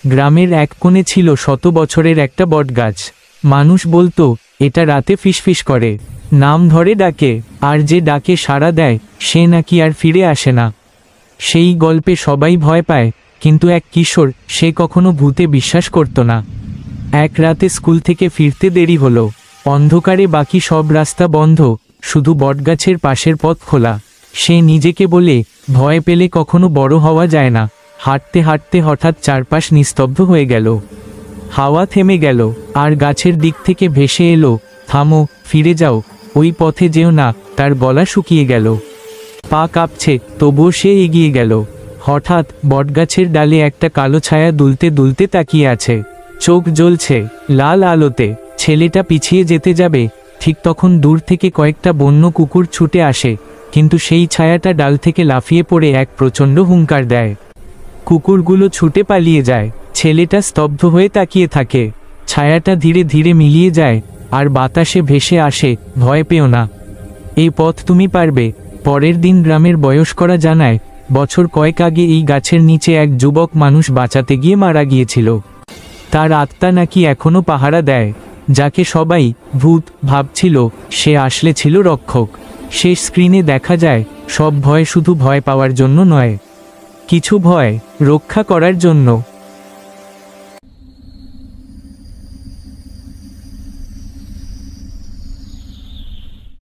গ্রামের এক কোণে ছিল শত বছরের একটা বটগাছ। মানুষ বলতো এটা রাতে ফিসফিস করে, নাম ধরে ডাকে, আর যে ডাকে সাড়া দেয় সে নাকি আর ফিরে আসে না। সেই গল্পে সবাই ভয় পায়, কিন্তু এক কিশোর সে কখনো ভূতে বিশ্বাস করত না। এক রাতে স্কুল থেকে ফিরতে দেরি হলো। অন্ধকারে বাকি সব রাস্তা বন্ধ, শুধু বটগাছের পাশের পথ খোলা। সে নিজেকে বলে, ভয় পেলে কখনো বড় হওয়া যায় না। হাঁটতে হাঁটতে হঠাৎ চারপাশ নিস্তব্ধ হয়ে গেল। হাওয়া থেমে গেল, আর গাছের দিক থেকে ভেসে এলো, থামো, ফিরে যাও, ওই পথে যেও না। তার গলা শুকিয়ে গেল, পা কাঁপছে, তবুও সে এগিয়ে গেল। হঠাৎ বটগাছের ডালে একটা কালো ছায়া দুলতে দুলতে তাকিয়ে আছে, চোখ জ্বলছে লাল আলোতে। ছেলেটা পিছিয়ে যেতে যাবে, ঠিক তখন দূর থেকে কয়েকটা বন্য কুকুর ছুটে আসে, কিন্তু সেই ছায়াটা ডাল থেকে লাফিয়ে পড়ে এক প্রচণ্ড হুঙ্কার দেয়। কুকুরগুলো ছুটে পালিয়ে যায়। ছেলেটা স্তব্ধ হয়ে তাকিয়ে থাকে। ছায়াটা ধীরে ধীরে মিলিয়ে যায়, আর বাতাসে ভেসে আসে, ভয় পেও না, এই পথ তুমি পারবে। পরের দিন গ্রামের বয়স্করা জানায়, বছর কয়েক আগে এই গাছের নিচে এক যুবক মানুষ বাঁচাতে গিয়ে মারা গিয়েছিল। তার আত্মা নাকি এখনো পাহারা দেয়। যাকে সবাই ভূত ভাবছিল, সে আসলে ছিল রক্ষক। শেষ স্ক্রিনে দেখা যায়, সব ভয় শুধু ভয় পাওয়ার জন্য নয়, কিছু ভয় রক্ষা করার জন্য।